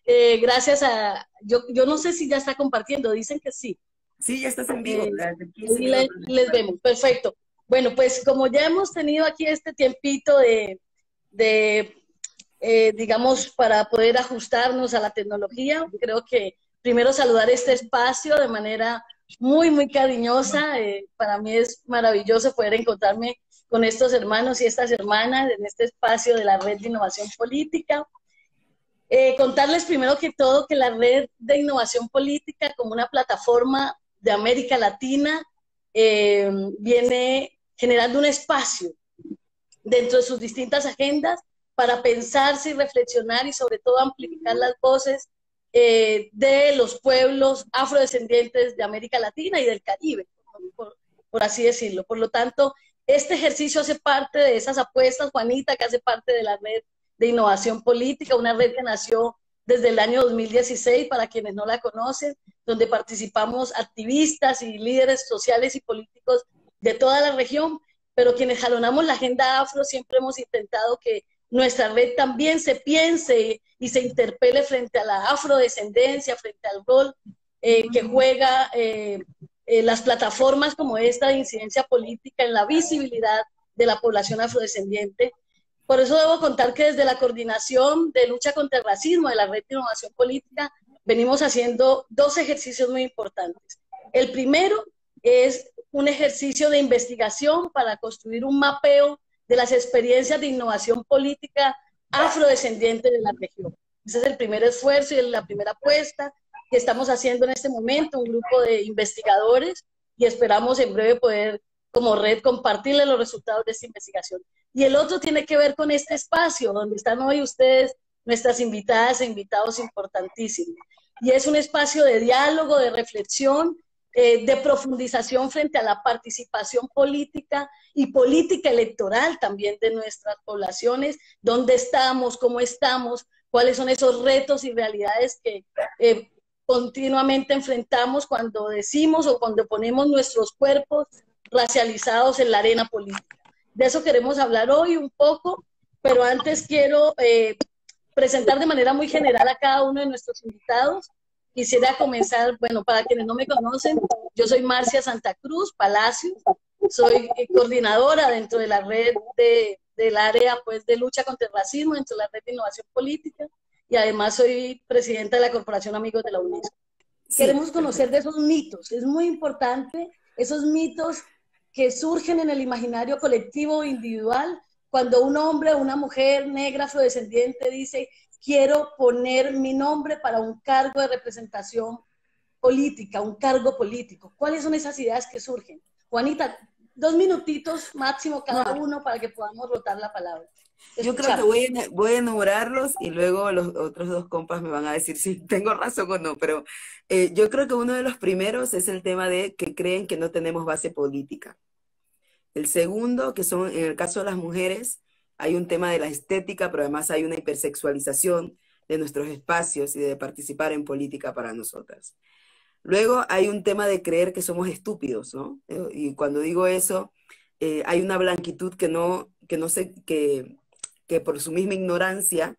Gracias a, yo no sé si ya está compartiendo, dicen que sí. Sí, ya estás en vivo, desde 15 Ahí minutos. les vemos, perfecto. Bueno, pues como ya hemos tenido aquí este tiempito digamos, para poder ajustarnos a la tecnología, creo que primero saludar este espacio de manera muy cariñosa. Para mí es maravilloso poder encontrarme con estos hermanos y estas hermanas en este espacio de la Red de Innovación Política. Contarles primero que todo que la Red de Innovación Política, como una plataforma de América Latina, viene generando un espacio dentro de sus distintas agendas para pensarse y reflexionar y sobre todo amplificar las voces de los pueblos afrodescendientes de América Latina y del Caribe, por así decirlo. Por lo tanto, este ejercicio hace parte de esas apuestas, Juanita, que hace parte de la Red de Innovación Política, una red que nació desde el año 2016, para quienes no la conocen, donde participamos activistas y líderes sociales y políticos de toda la región, pero quienes jalonamos la agenda afro siempre hemos intentado que nuestra red también se piense y se interpele frente a la afrodescendencia, frente al rol que juega las plataformas como esta de incidencia política en la visibilidad de la población afrodescendiente. Por eso debo contar que desde la coordinación de lucha contra el racismo de la Red de Innovación Política venimos haciendo dos ejercicios muy importantes. El primero es un ejercicio de investigación para construir un mapeo de las experiencias de innovación política afrodescendiente de la región. Ese es el primer esfuerzo y la primera apuesta que estamos haciendo en este momento, un grupo de investigadores, y esperamos en breve poder, como red, compartirles los resultados de esta investigación. Y el otro tiene que ver con este espacio donde están hoy ustedes, nuestras invitadas e invitados importantísimos. Y es un espacio de diálogo, de reflexión, de profundización frente a la participación política y política electoral también de nuestras poblaciones, dónde estamos, cómo estamos, cuáles son esos retos y realidades que continuamente enfrentamos cuando decimos o cuando ponemos nuestros cuerpos racializados en la arena política. De eso queremos hablar hoy un poco, pero antes quiero presentar de manera muy general a cada uno de nuestros invitados. Quisiera comenzar, bueno, para quienes no me conocen, yo soy Marcia Santa Cruz Palacios, soy coordinadora dentro de la red del área pues, de lucha contra el racismo, dentro de la red de innovación política, y además soy presidenta de la Corporación Amigos de la UNESCO. Sí, Queremos conocer de esos mitos, es muy importante, esos mitos que surgen en el imaginario colectivo o individual, cuando un hombre o una mujer negra afrodescendiente dice, quiero poner mi nombre para un cargo de representación política, un cargo político. ¿Cuáles son esas ideas que surgen? Juanita, 2 minutitos máximo cada no, uno para que podamos rotar la palabra. Te yo creo que escuchamos. voy a enumerarlos y luego los otros dos compas me van a decir si tengo razón o no, pero yo creo que uno de los primeros es el tema de que creen que no tenemos base política. El segundo, que son, en el caso de las mujeres, hay un tema de la estética, pero además hay una hipersexualización de nuestros espacios y de participar en política para nosotras. Luego hay un tema de creer que somos estúpidos, ¿no? Y cuando digo eso, hay una blanquitud que no sé, que por su misma ignorancia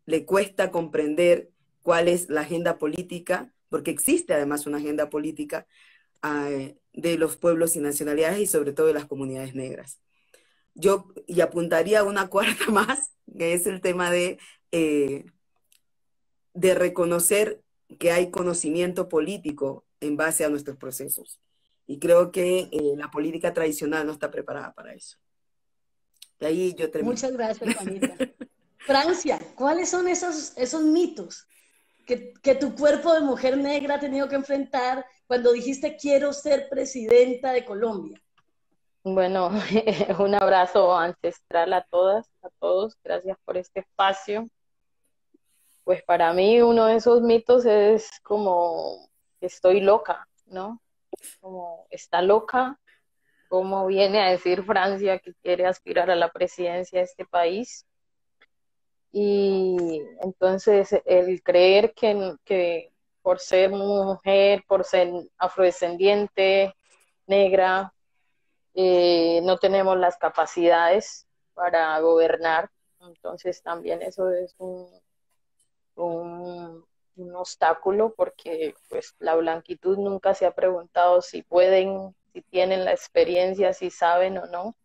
le cuesta comprender cuál es la agenda política, porque existe además una agenda política de los pueblos y nacionalidades y sobre todo de las comunidades negras. Yo y apuntaría a una cuarta más, que es el tema de reconocer que hay conocimiento político en base a nuestros procesos. Y creo que la política tradicional no está preparada para eso. De ahí yo termino. Muchas gracias, Juanita. Francia, ¿cuáles son esos mitos que tu cuerpo de mujer negra ha tenido que enfrentar cuando dijiste quiero ser presidenta de Colombia? Bueno, un abrazo ancestral a todas, a todos. Gracias por este espacio. Pues para mí uno de esos mitos es como estoy loca, ¿no? Como está loca, como viene a decir Francia que quiere aspirar a la presidencia de este país. Y entonces el creer que por ser mujer, por ser afrodescendiente, negra, no tenemos las capacidades para gobernar. Entonces también eso es un obstáculo, porque pues la blanquitud nunca se ha preguntado si pueden, si tienen la experiencia, si saben o no.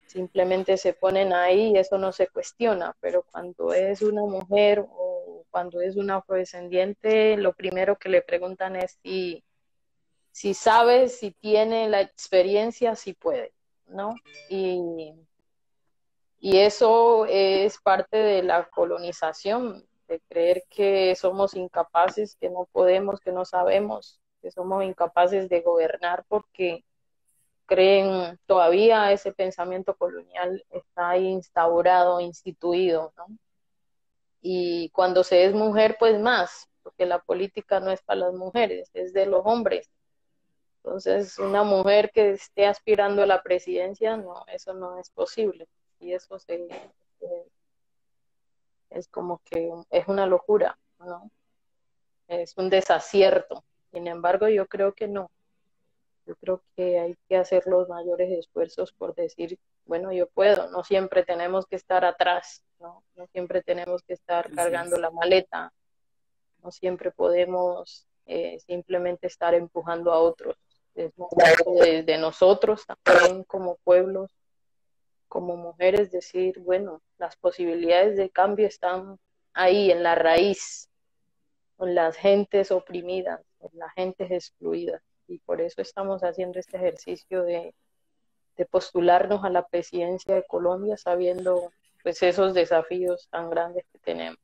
Simplemente se ponen ahí y eso no se cuestiona, pero cuando es una mujer o cuando es un afrodescendiente, lo primero que le preguntan es si sabe, si tiene la experiencia, si puede, ¿no? Y, y eso es parte de la colonización, de creer que somos incapaces, que no podemos, que no sabemos, que somos incapaces de gobernar porque creen todavía ese pensamiento colonial está ahí instaurado, instituido, ¿no? Y cuando se es mujer, pues más, porque la política no es para las mujeres, es de los hombres. Entonces, una mujer que esté aspirando a la presidencia, no, eso no es posible. Y eso es como que es una locura, ¿no? Es un desacierto. Sin embargo, yo creo que no. Yo creo que hay que hacer los mayores esfuerzos por decir, bueno, yo puedo. No siempre tenemos que estar atrás, ¿no? No siempre tenemos que estar Así cargando es. la maleta. No siempre podemos simplemente estar empujando a otros. Es momento de nosotros también como pueblos, como mujeres, decir, bueno, las posibilidades de cambio están ahí en la raíz, en las gentes oprimidas, en las gentes excluidas. Y por eso estamos haciendo este ejercicio de postularnos a la presidencia de Colombia sabiendo pues esos desafíos tan grandes que tenemos.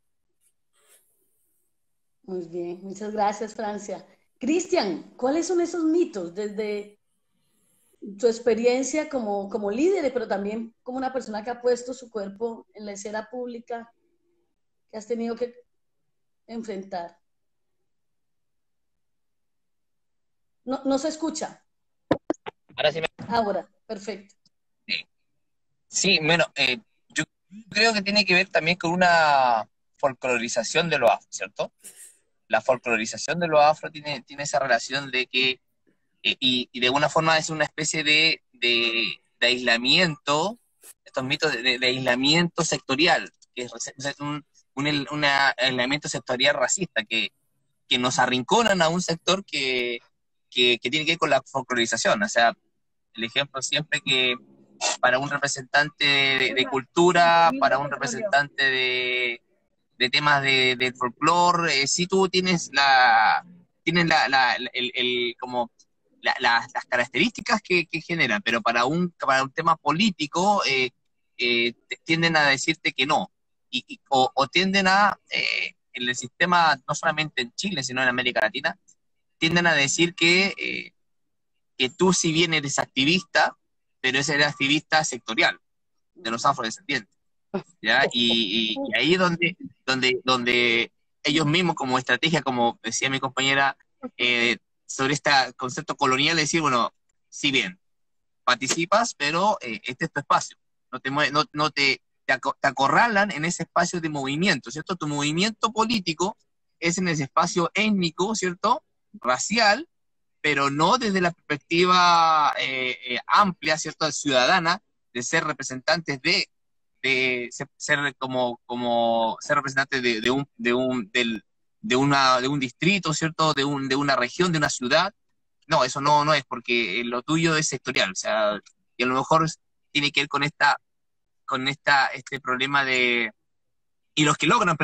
Muy bien, muchas gracias, Francia. Cristian, ¿cuáles son esos mitos desde tu experiencia como líder, pero también como una persona que ha puesto su cuerpo en la escena pública, que has tenido que enfrentar? No, no se escucha. Ahora sí me... Ahora, perfecto. Sí, bueno, yo creo que tiene que ver también con una folclorización de lo afro, ¿cierto? La folclorización de lo afro tiene esa relación de que, y de alguna forma es una especie de aislamiento, estos mitos de aislamiento sectorial, que es un aislamiento sectorial racista, que nos arrinconan a un sector que tiene que ver con la folclorización. O sea, el ejemplo siempre que para un representante de cultura, para un representante de temas de folclore, si tú tienes como las características que generan, pero para un tema político tienden a decirte que no, o tienden en el sistema, no solamente en Chile, sino en América Latina, tienden a decir que tú si bien eres activista, pero eres activista sectorial de los afrodescendientes, ¿ya? Y ahí es donde ellos mismos como estrategia, como decía mi compañera, sobre este concepto colonial, decir, bueno, si bien participas, pero este es tu espacio, te acorralan en ese espacio de movimiento, ¿cierto? Tu movimiento político es en ese espacio étnico, ¿cierto? Racial, pero no desde la perspectiva amplia, ¿cierto? Ciudadana, de ser representantes ser como ser representantes de un distrito, ¿cierto? De una región, de una ciudad. No, eso no es, porque lo tuyo es sectorial, o sea, y a lo mejor tiene que ver este problema y los que logran,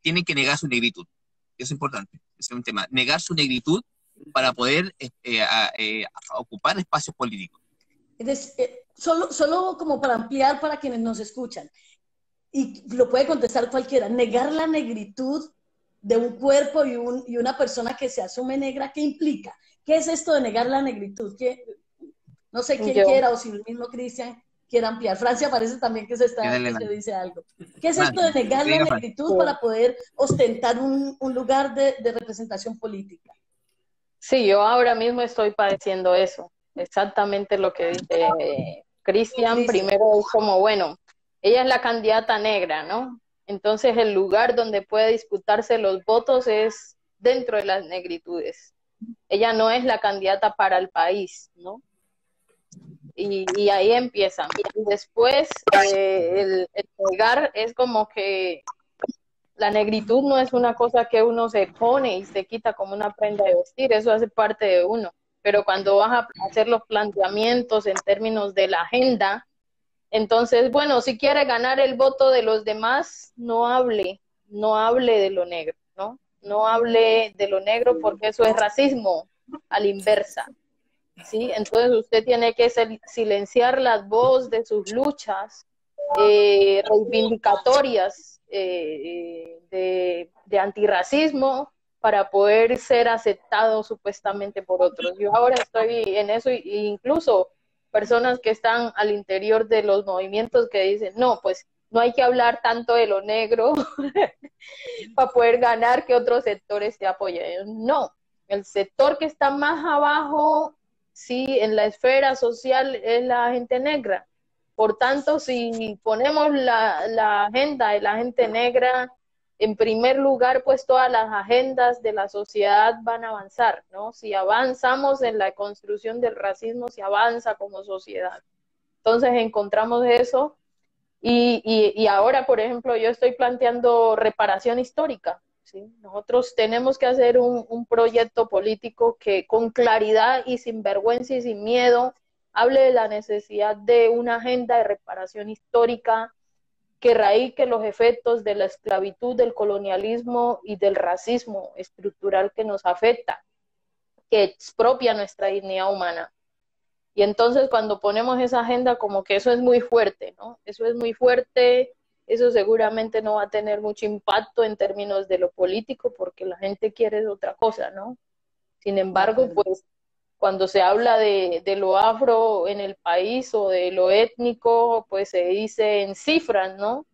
tienen que negar su negritud. Eso es importante, ese es un tema. Negar su negritud para poder ocupar espacios políticos. Solo como para ampliar para quienes nos escuchan, y lo puede contestar cualquiera, negar la negritud de un cuerpo y una persona que se asume negra, ¿qué implica? ¿Qué es esto de negar la negritud? No sé quién quiera, o si el mismo Cristian quiera ampliar. Francia parece también que se dice algo. ¿Qué es esto de negar la negritud para poder ostentar un lugar de representación política? Sí, yo ahora mismo estoy padeciendo eso, exactamente lo que dice Cristian. Primero es como, bueno, ella es la candidata negra, ¿no? Entonces el lugar donde puede disputarse los votos es dentro de las negritudes. Ella no es la candidata para el país, ¿no? Y ahí empiezan. Y después el negar es como que La negritud no es una cosa que uno se pone y se quita como una prenda de vestir, eso hace parte de uno. Pero cuando vas a hacer los planteamientos en términos de la agenda, entonces, bueno, si quiere ganar el voto de los demás, no hable de lo negro, ¿no? No hable de lo negro porque eso es racismo a la inversa, ¿sí? Entonces usted tiene que silenciar las voces de sus luchas reivindicatorias de antirracismo para poder ser aceptado supuestamente por otros. Yo ahora estoy en eso e incluso personas que están al interior de los movimientos que dicen, no, pues no hay que hablar tanto de lo negro para poder ganar que otros sectores te apoyen. No, el sector que está más abajo, sí, en la esfera social es la gente negra. Por tanto, si ponemos la agenda de la gente negra en primer lugar, pues todas las agendas de la sociedad van a avanzar, ¿no? Si avanzamos en la construcción del racismo, se avanza como sociedad. Entonces encontramos eso y ahora, por ejemplo, yo estoy planteando reparación histórica, ¿sí? Nosotros tenemos que hacer un proyecto político que con claridad y sin vergüenza y sin miedo hable de la necesidad de una agenda de reparación histórica que radique los efectos de la esclavitud, del colonialismo y del racismo estructural que nos afecta, que expropia nuestra dignidad humana. Y entonces cuando ponemos esa agenda, como que eso es muy fuerte, ¿no? Eso es muy fuerte, eso seguramente no va a tener mucho impacto en términos de lo político, porque la gente quiere otra cosa, ¿no? Sin embargo, pues cuando se habla de lo afro en el país o de lo étnico, pues se dice en cifras, ¿no?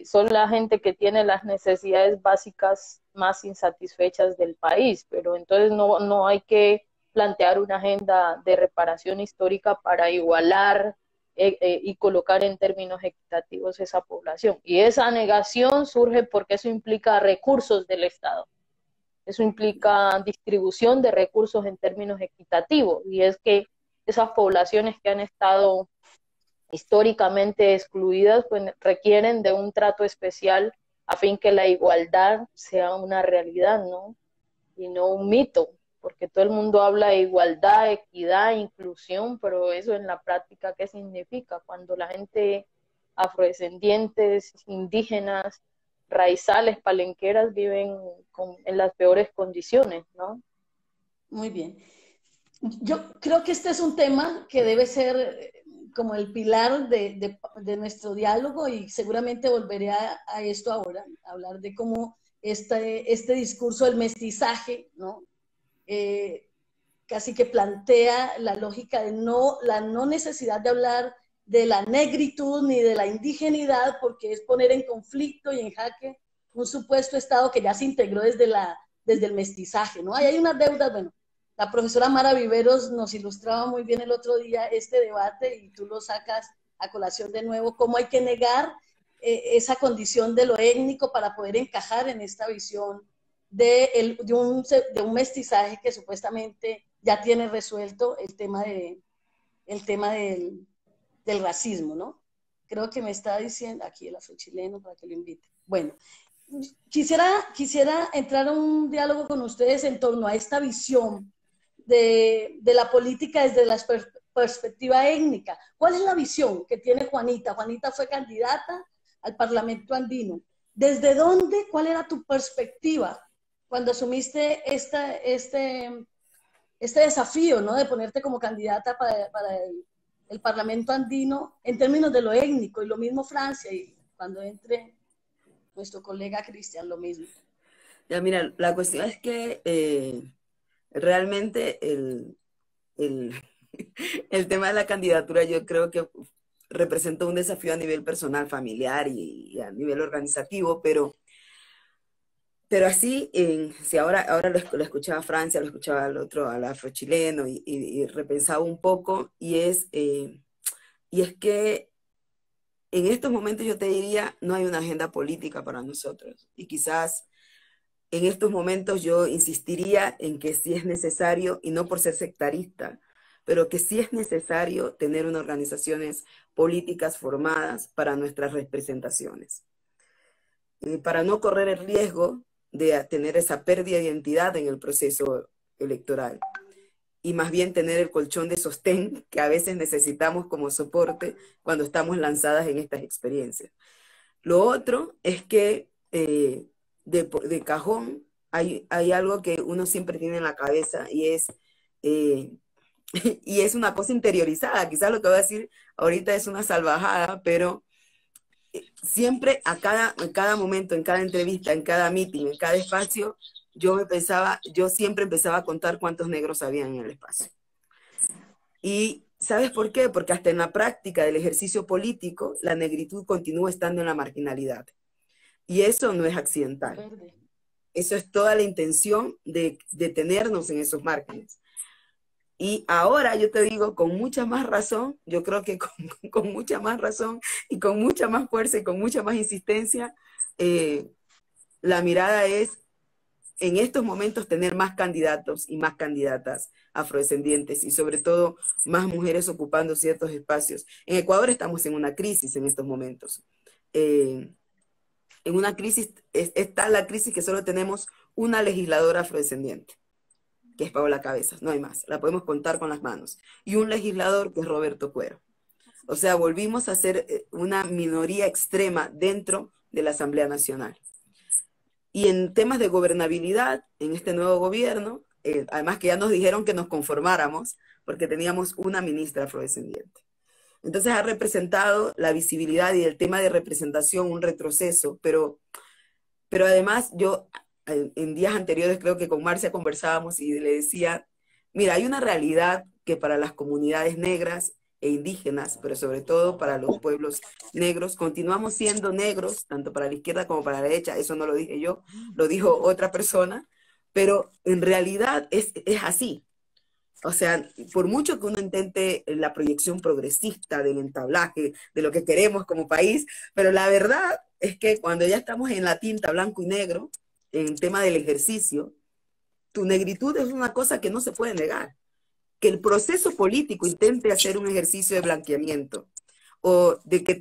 Son la gente que tiene las necesidades básicas más insatisfechas del país, pero entonces no hay que plantear una agenda de reparación histórica para igualar y colocar en términos equitativos esa población. Y esa negación surge porque eso implica recursos del Estado. Eso implica distribución de recursos en términos equitativos, y es que esas poblaciones que han estado históricamente excluidas pues requieren de un trato especial a fin que la igualdad sea una realidad, ¿no? Y no un mito, porque todo el mundo habla de igualdad, equidad, inclusión, pero eso en la práctica, ¿qué significa? Cuando la gente afrodescendientes, indígenas, raizales, palenqueras viven en las peores condiciones, ¿no? Muy bien. Yo creo que este es un tema que debe ser como el pilar de nuestro diálogo y seguramente volveré a esto ahora, a hablar de cómo este discurso del mestizaje, ¿no? Casi que plantea la lógica de la no necesidad de hablar de la negritud ni de la indigenidad, porque es poner en conflicto y en jaque un supuesto Estado que ya se integró desde el mestizaje, ¿no? Ahí hay unas deudas, bueno, la profesora Mara Viveros nos ilustraba muy bien el otro día este debate y tú lo sacas a colación de nuevo, cómo hay que negar esa condición de lo étnico para poder encajar en esta visión de un mestizaje que supuestamente ya tiene resuelto el tema del racismo, ¿no? Creo que me está diciendo aquí el afrochileno para que lo invite. Bueno, quisiera entrar a un diálogo con ustedes en torno a esta visión de la política desde la perspectiva étnica. ¿Cuál es la visión que tiene Juanita? Juanita fue candidata al Parlamento andino. ¿Desde dónde, cuál era tu perspectiva cuando asumiste este desafío, ¿no? De ponerte como candidata para el Parlamento andino en términos de lo étnico? Y lo mismo Francia, y cuando entre nuestro colega Cristian, lo mismo. Ya, mira, la cuestión es que realmente el tema de la candidatura yo creo que representa un desafío a nivel personal, familiar y a nivel organizativo, pero así, si ahora lo escuchaba a Francia, lo escuchaba al otro, al afrochileno, y repensaba un poco, y es que en estos momentos yo te diría, no hay una agenda política para nosotros, y quizás en estos momentos yo insistiría en que sí es necesario, y no por ser sectarista, pero que sí es necesario tener unas organizaciones políticas formadas para nuestras representaciones. para no correr el riesgo de tener esa pérdida de identidad en el proceso electoral y más bien tener el colchón de sostén que a veces necesitamos como soporte cuando estamos lanzadas en estas experiencias. Lo otro es que de cajón hay algo que uno siempre tiene en la cabeza y es una cosa interiorizada. Quizás lo que voy a decir ahorita es una salvajada, pero siempre en cada momento, en cada entrevista, en cada meeting, en cada espacio, yo siempre empezaba a contar cuántos negros habían en el espacio. Y ¿sabes por qué? Porque hasta en la práctica del ejercicio político, la negritud continúa estando en la marginalidad. Y eso no es accidental. Eso es toda la intención de tenernos en esos márgenes. Y ahora yo te digo, con mucha más razón, yo creo que con mucha más razón y con mucha más fuerza y con mucha más insistencia, la mirada es, en estos momentos, tener más candidatos y más candidatas afrodescendientes y sobre todo más mujeres ocupando ciertos espacios. En Ecuador estamos en una crisis en estos momentos. En una crisis, está la crisis que solo tenemos una legisladora afrodescendiente, que es Paola Cabezas, no hay más, la podemos contar con las manos, y un legislador que es Roberto Cuero. O sea, volvimos a ser una minoría extrema dentro de la Asamblea Nacional. Y en temas de gobernabilidad, en este nuevo gobierno, además que ya nos dijeron que nos conformáramos, porque teníamos una ministra afrodescendiente. Entonces ha representado la visibilidad y el tema de representación un retroceso, pero además yo en días anteriores creo que con Marcia conversábamos y le decía, mira, hay una realidad que para las comunidades negras e indígenas, pero sobre todo para los pueblos negros, continuamos siendo negros, tanto para la izquierda como para la derecha, eso no lo dije yo, lo dijo otra persona, pero en realidad es así. O sea, por mucho que uno intente la proyección progresista del entablaje, de lo que queremos como país, pero la verdad es que cuando ya estamos en la tinta blanco y negro, en tema del ejercicio, tu negritud es una cosa que no se puede negar. Que el proceso político intente hacer un ejercicio de blanqueamiento o de que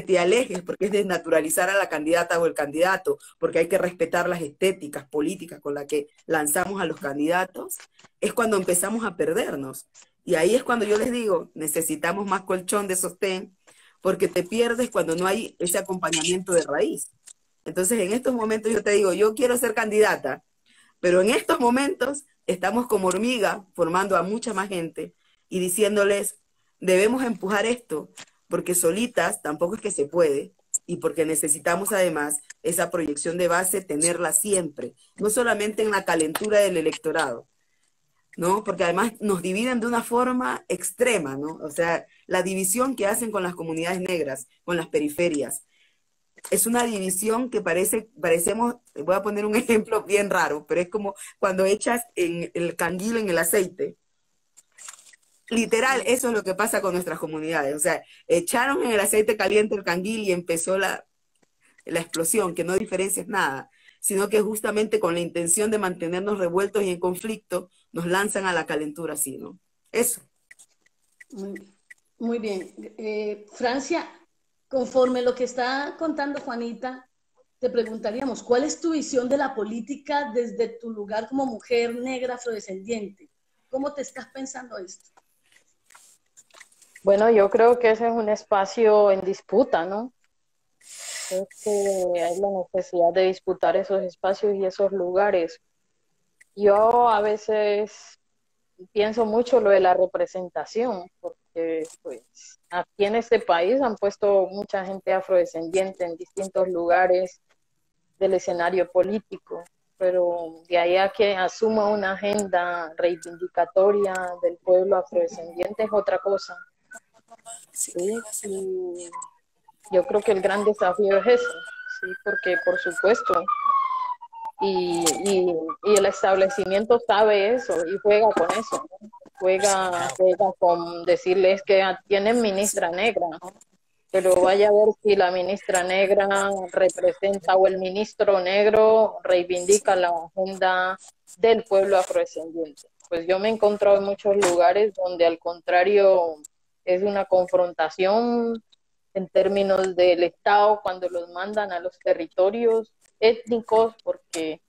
te alejes, porque es desnaturalizar a la candidata o el candidato, porque hay que respetar las estéticas políticas con las que lanzamos a los candidatos, es cuando empezamos a perdernos. Y ahí es cuando yo les digo, necesitamos más colchón de sostén, porque te pierdes cuando no hay ese acompañamiento de raíz. Entonces, en estos momentos yo te digo, yo quiero ser candidata, pero en estos momentos estamos como hormiga formando a mucha más gente y diciéndoles, debemos empujar esto, porque solitas tampoco es que se puede, y porque necesitamos además esa proyección de base, tenerla siempre, no solamente en la calentura del electorado, ¿no? Porque además nos dividen de una forma extrema, ¿no? O sea, la división que hacen con las comunidades negras, con las periferias, es una división que parecemos, voy a poner un ejemplo bien raro, pero es como cuando echas el canguil en el aceite. Literal, eso es lo que pasa con nuestras comunidades. O sea, echaron en el aceite caliente el canguil y empezó la explosión, que no diferencia nada, sino que justamente con la intención de mantenernos revueltos y en conflicto, nos lanzan a la calentura así, ¿no? Eso. Muy bien. Francia, conforme lo que está contando Juanita, te preguntaríamos, ¿cuál es tu visión de la política desde tu lugar como mujer negra afrodescendiente? ¿Cómo te estás pensando esto? Bueno, yo creo que ese es un espacio en disputa, ¿no? Es que hay la necesidad de disputar esos espacios y esos lugares. Yo a veces pienso mucho lo de la representación, porque pues aquí en este país han puesto mucha gente afrodescendiente en distintos lugares del escenario político, pero de ahí a que asuma una agenda reivindicatoria del pueblo afrodescendiente es otra cosa. Sí, y yo creo que el gran desafío es eso, sí, porque por supuesto, y el establecimiento sabe eso y juega con eso, ¿no? Juega con decirles que tienen ministra negra, pero vaya a ver si la ministra negra representa o el ministro negro reivindica la agenda del pueblo afrodescendiente. Pues yo me he encontrado en muchos lugares donde al contrario es una confrontación en términos del Estado cuando los mandan a los territorios étnicos, porque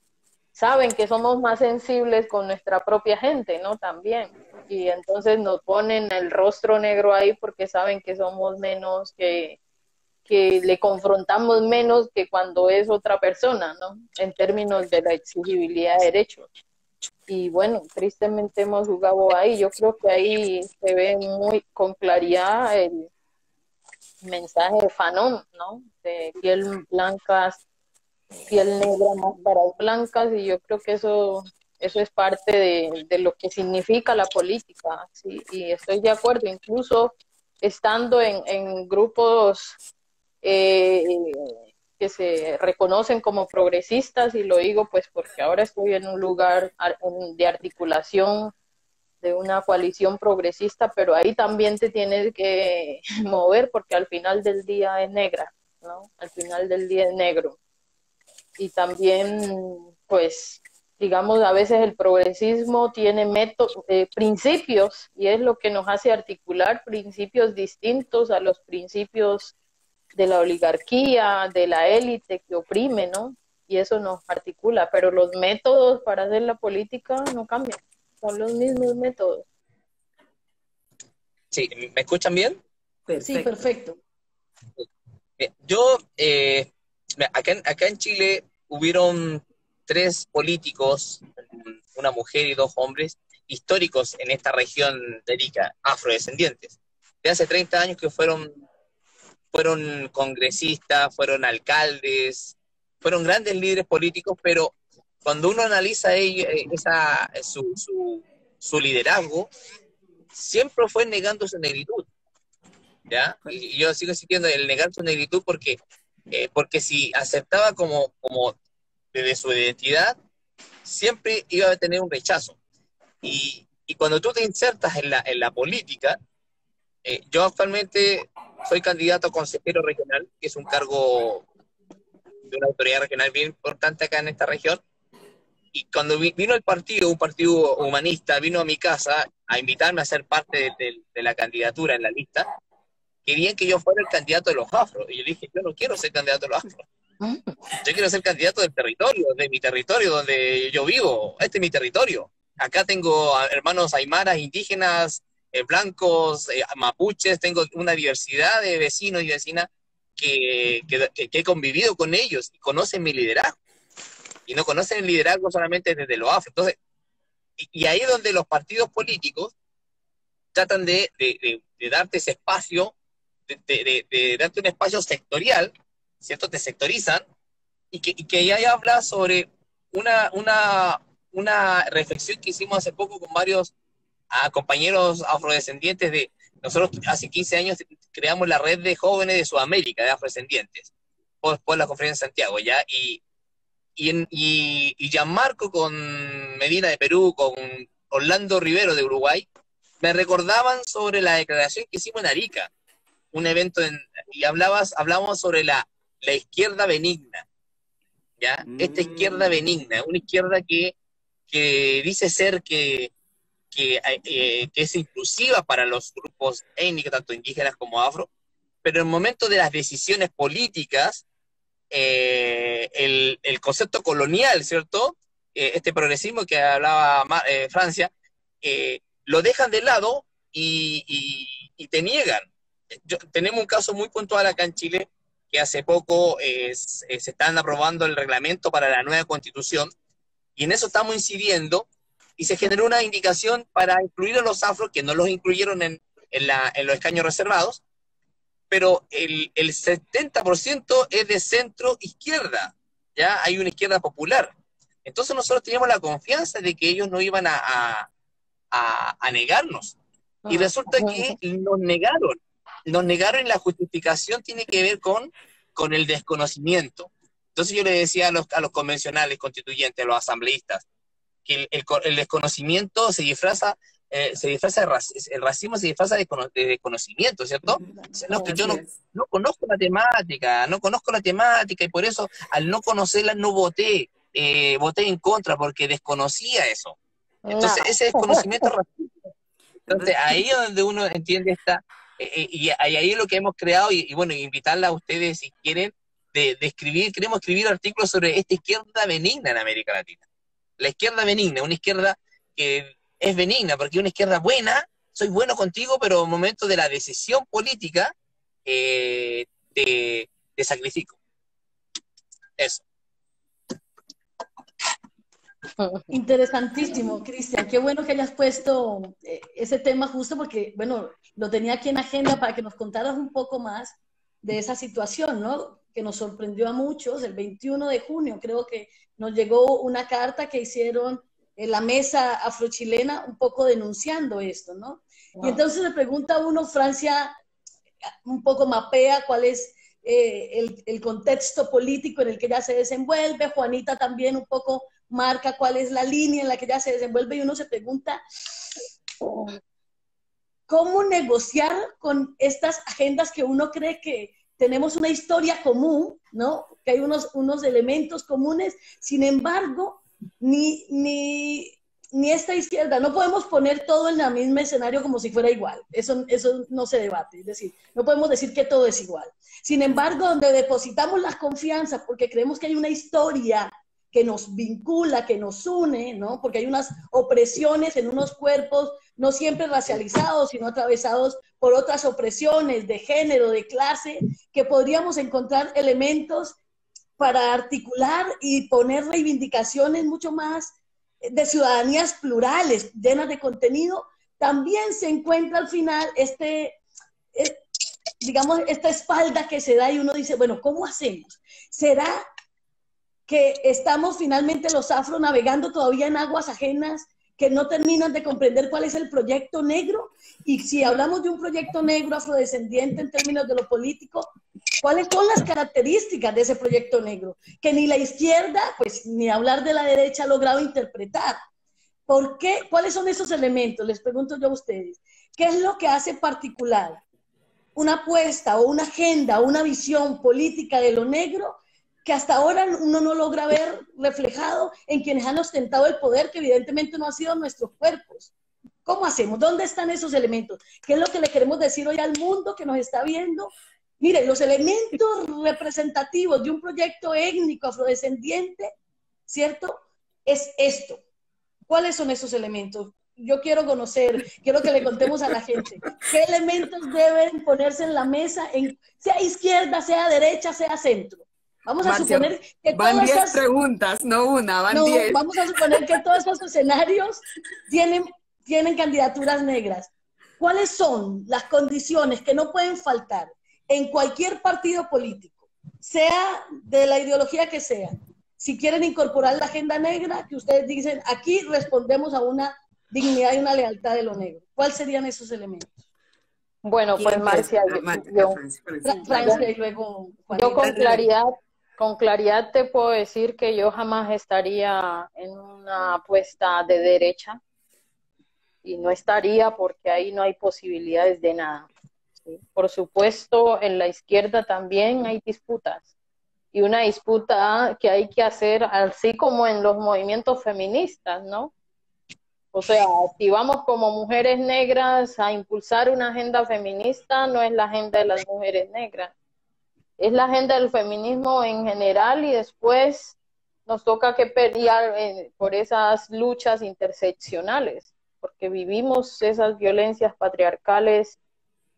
saben que somos más sensibles con nuestra propia gente, ¿no? También. Y entonces nos ponen el rostro negro ahí porque saben que somos menos, que le confrontamos menos que cuando es otra persona, ¿no? En términos de la exigibilidad de derechos. Y bueno, tristemente hemos jugado ahí. Yo creo que ahí se ve muy con claridad el mensaje de Fanon, ¿no? De piel blanca, piel negra, máscaras blancas, y yo creo que eso es parte de lo que significa la política, ¿sí? Y estoy de acuerdo, incluso estando en grupos que se reconocen como progresistas, y lo digo pues porque ahora estoy en un lugar de articulación de una coalición progresista, pero ahí también te tienes que mover porque al final del día es negra, ¿no? Al final del día es negro. Y también, pues, digamos, a veces el progresismo tiene principios, y es lo que nos hace articular principios distintos a los principios de la oligarquía, de la élite que oprime, ¿no? Y eso nos articula, pero los métodos para hacer la política no cambian, son los mismos métodos. Sí, ¿me escuchan bien? Sí, perfecto. Yo, acá en Chile hubieron 3 políticos, una mujer y 2 hombres, históricos en esta región de Arica, afrodescendientes, de hace 30 años que fueron congresistas, fueron alcaldes, fueron grandes líderes políticos, pero cuando uno analiza su liderazgo, siempre fue negando su negritud, ¿ya? Y yo sigo insistiendo en el negar su negritud porque si aceptaba como desde su identidad, siempre iba a tener un rechazo. Y cuando tú te insertas en la política, yo actualmente soy candidato a consejero regional, que es un cargo de una autoridad regional bien importante acá en esta región, y cuando vino un partido humanista, vino a mi casa a invitarme a ser parte de la candidatura en la lista, querían que yo fuera el candidato de los afros, y yo dije, yo no quiero ser candidato de los afros, yo quiero ser candidato del territorio, de mi territorio donde yo vivo, este es mi territorio, acá tengo hermanos aymaras, indígenas, blancos, mapuches, tengo una diversidad de vecinos y vecinas que he convivido con ellos y conocen mi liderazgo, y no conocen el liderazgo solamente desde los afro. Entonces, y ahí es donde los partidos políticos tratan de darte ese espacio, de darte un espacio sectorial, ¿cierto? Te sectorizan, y que ahí habla sobre una reflexión que hicimos hace poco con varios compañeros afrodescendientes nosotros hace 15 años creamos la red de jóvenes de Sudamérica, de afrodescendientes, por la conferencia de Santiago, ¿ya? Y Gianmarco con Medina de Perú, con Orlando Rivero de Uruguay, me recordaban sobre la declaración que hicimos en Arica, un evento y hablábamos sobre la izquierda benigna, ¿ya? Esta izquierda benigna, una izquierda que dice ser que es inclusiva para los grupos étnicos, tanto indígenas como afro, pero en el momento de las decisiones políticas, el concepto colonial, ¿cierto? Este progresismo que hablaba Francia, lo dejan de lado y te niegan. Tenemos un caso muy puntual acá en Chile, que hace poco se están aprobando el reglamento para la nueva constitución, y en eso estamos incidiendo, y se generó una indicación para incluir a los afros, que no los incluyeron en los escaños reservados, pero el 70% es de centro izquierda, ¿ya? Hay una izquierda popular. Entonces nosotros teníamos la confianza de que ellos no iban a negarnos. Y resulta que nos negaron, y la justificación tiene que ver con el desconocimiento. Entonces yo le decía a los convencionales constituyentes, a los asambleístas, que el desconocimiento se disfraza, el racismo se disfraza de desconocimiento, ¿cierto? No, que yo no conozco la temática, y por eso al no conocerla no voté en contra porque desconocía eso. Entonces ese desconocimiento es racista. Entonces ahí es donde uno entiende y ahí es lo que hemos creado, y bueno, invitarla a ustedes si quieren, de escribir, queremos escribir artículos sobre esta izquierda benigna en América Latina. La izquierda benigna, una izquierda que es benigna, porque una izquierda buena, soy bueno contigo, pero en el momento de la decisión política, te sacrifico. Eso. Interesantísimo, Cristian. Qué bueno que hayas puesto ese tema justo porque, bueno, lo tenía aquí en agenda para que nos contaras un poco más de esa situación, ¿no? Que nos sorprendió a muchos. El 21 de junio creo que nos llegó una carta que hicieron en la mesa afrochilena un poco denunciando esto, ¿no? Wow. Y entonces le pregunta a uno, Francia un poco mapea cuál es el contexto político en el que ella se desenvuelve, Juanita también un poco marca cuál es la línea en la que ella se desenvuelve y uno se pregunta cómo negociar con estas agendas que uno cree que tenemos una historia común, ¿no? Que hay unos elementos comunes, sin embargo, ni esta izquierda, no podemos poner todo en el mismo escenario como si fuera igual, eso no se debate, es decir, no podemos decir que todo es igual. Sin embargo, donde depositamos las confianzas porque creemos que hay una historia que nos vincula, que nos une, ¿no? Porque hay unas opresiones en unos cuerpos no siempre racializados, sino atravesados por otras opresiones de género, de clase, que podríamos encontrar elementos para articular y poner reivindicaciones mucho más de ciudadanías plurales, llenas de contenido. También se encuentra al final digamos, esta espalda que se da y uno dice, bueno, ¿cómo hacemos? ¿Será que estamos finalmente los afro navegando todavía en aguas ajenas que no terminan de comprender cuál es el proyecto negro? Y si hablamos de un proyecto negro afrodescendiente en términos de lo político, ¿cuáles son las características de ese proyecto negro? Que ni la izquierda, pues ni hablar de la derecha ha logrado interpretar. ¿Por qué? ¿Cuáles son esos elementos? Les pregunto yo a ustedes. ¿Qué es lo que hace particular una apuesta o una agenda o una visión política de lo negro que hasta ahora uno no logra ver reflejado en quienes han ostentado el poder, que evidentemente no han sido nuestros cuerpos? ¿Cómo hacemos? ¿Dónde están esos elementos? ¿Qué es lo que le queremos decir hoy al mundo que nos está viendo? Miren, los elementos representativos de un proyecto étnico afrodescendiente, ¿cierto? Es esto. ¿Cuáles son esos elementos? Yo quiero conocer, quiero que le contemos a la gente qué elementos deben ponerse en la mesa, sea izquierda, sea derecha, sea centro. Vamos a suponer que van 10 preguntas, no una, van 10. Vamos a suponer que todos esos escenarios tienen candidaturas negras. ¿Cuáles son las condiciones que no pueden faltar en cualquier partido político, sea de la ideología que sea? Si quieren incorporar la agenda negra, que ustedes dicen, aquí respondemos a una dignidad y una lealtad de lo negro. ¿Cuáles serían esos elementos? Bueno, pues Marcia, Francia y luego Juanita. Yo con claridad te puedo decir que yo jamás estaría en una apuesta de derecha, y no estaría porque ahí no hay posibilidades de nada. ¿Sí? Por supuesto, en la izquierda también hay disputas, y una disputa que hay que hacer así como en los movimientos feministas, ¿no? O sea, si vamos como mujeres negras a impulsar una agenda feminista, no es la agenda de las mujeres negras, es la agenda del feminismo en general, y después nos toca que pelear por esas luchas interseccionales, porque vivimos esas violencias patriarcales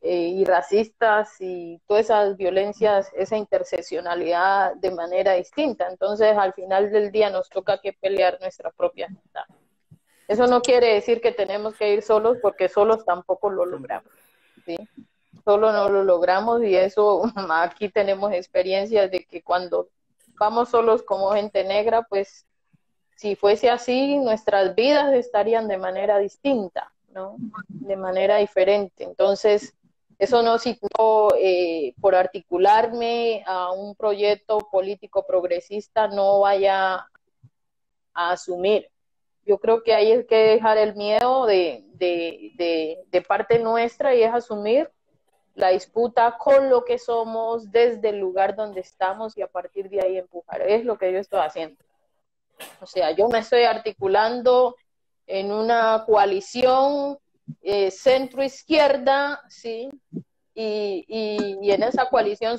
y racistas y todas esas violencias, esa interseccionalidad de manera distinta. Entonces, al final del día nos toca que pelear nuestra propia agenda. Eso no quiere decir que tenemos que ir solos, porque solos tampoco lo logramos, ¿sí? Solo no lo logramos, y eso aquí tenemos experiencias de que cuando vamos solos como gente negra, pues si fuese así, nuestras vidas estarían de manera distinta, ¿no? De manera diferente. Entonces, eso no significa por articularme a un proyecto político progresista no vaya a asumir. Yo creo que ahí hay que dejar el miedo de parte nuestra, y es asumir la disputa con lo que somos desde el lugar donde estamos, y a partir de ahí empujar. Es lo que yo estoy haciendo. O sea, yo me estoy articulando en una coalición centro-izquierda, ¿sí? y en esa coalición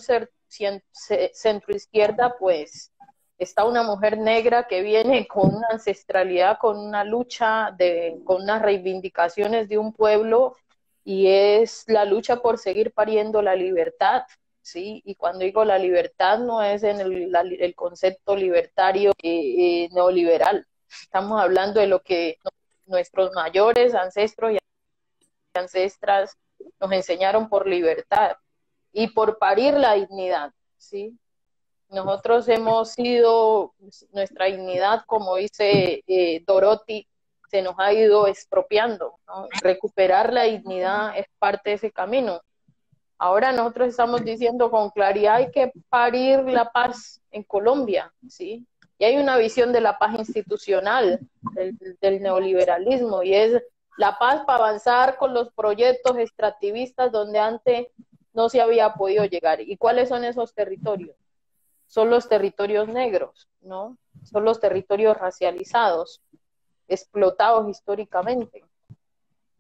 centroizquierda, pues está una mujer negra que viene con una ancestralidad, con una lucha, con unas reivindicaciones de un pueblo, y es la lucha por seguir pariendo la libertad, ¿sí? Y cuando digo la libertad no es en el concepto libertario neoliberal, estamos hablando de lo que nuestros mayores ancestros y ancestras nos enseñaron por libertad y por parir la dignidad, ¿sí? Nosotros hemos sido, nuestra dignidad, como dice Dorothy, se nos ha ido expropiando, ¿no? Recuperar la dignidad es parte de ese camino. Ahora nosotros estamos diciendo con claridad hay que parir la paz en Colombia, ¿sí? Y hay una visión de la paz institucional del neoliberalismo, y es la paz para avanzar con los proyectos extractivistas donde antes no se había podido llegar. ¿Y cuáles son esos territorios? Son los territorios negros, ¿no? Son los territorios racializados, explotados históricamente,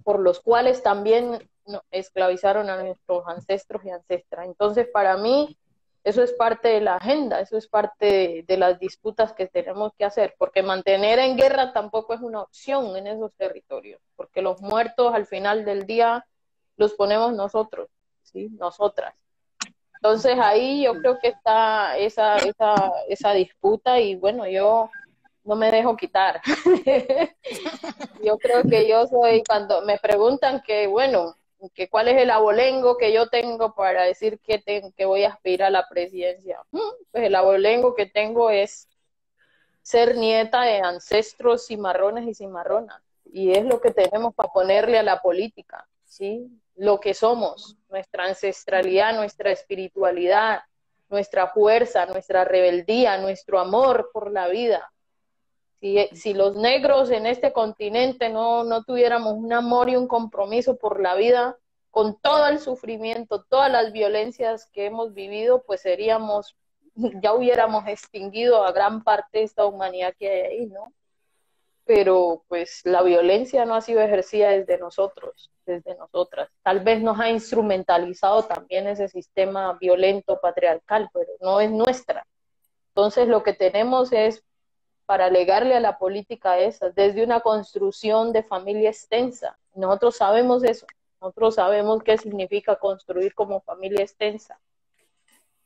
por los cuales también esclavizaron a nuestros ancestros y ancestras. Entonces, para mí, eso es parte de la agenda, eso es parte de las disputas que tenemos que hacer, porque mantener en guerra tampoco es una opción en esos territorios, porque los muertos al final del día los ponemos nosotros, ¿sí? Nosotras. Entonces ahí yo creo que está esa disputa, y bueno, yo no me dejo quitar. Yo creo que yo soy, cuando me preguntan que, bueno, que cuál es el abolengo que yo tengo para decir que voy a aspirar a la presidencia, pues el abolengo que tengo es ser nieta de ancestros cimarrones y cimarronas, y es lo que tenemos para ponerle a la política, ¿sí? Lo que somos, nuestra ancestralidad, nuestra espiritualidad, nuestra fuerza, nuestra rebeldía, nuestro amor por la vida. Si los negros en este continente no tuviéramos un amor y un compromiso por la vida, con todo el sufrimiento, todas las violencias que hemos vivido, pues ya hubiéramos extinguido a gran parte de esta humanidad que hay ahí, ¿no? Pero pues la violencia no ha sido ejercida desde nosotros, desde nosotras. Tal vez nos ha instrumentalizado también ese sistema violento patriarcal, pero no es nuestra. Entonces lo que tenemos es para legarle a la política esa, desde una construcción de familia extensa. Nosotros sabemos eso, nosotros sabemos qué significa construir como familia extensa.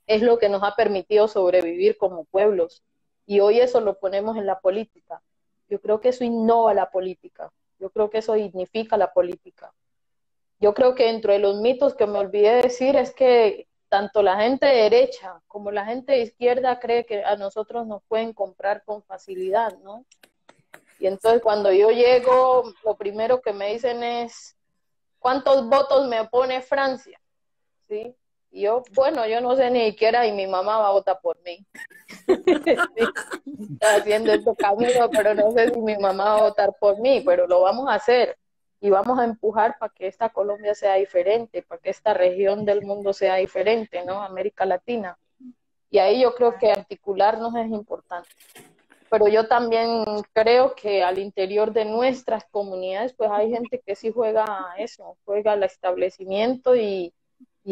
Es lo que nos ha permitido sobrevivir como pueblos, y hoy eso lo ponemos en la política. Yo creo que eso innova la política, yo creo que eso dignifica la política. Yo creo que dentro de los mitos que me olvidé decir es que tanto la gente de derecha como la gente de izquierda cree que a nosotros nos pueden comprar con facilidad, ¿no? Y entonces cuando yo llego, lo primero que me dicen es, ¿cuántos votos me pone Francia? ¿Sí? Y yo, bueno, yo no sé ni siquiera, y mi mamá va a votar por mí. Sí, está haciendo este camino, pero no sé si mi mamá va a votar por mí, pero lo vamos a hacer. Y vamos a empujar para que esta Colombia sea diferente, para que esta región del mundo sea diferente, ¿no? América Latina. Y ahí yo creo que articularnos es importante. Pero yo también creo que al interior de nuestras comunidades, pues hay gente que sí juega a eso, juega al establecimiento, y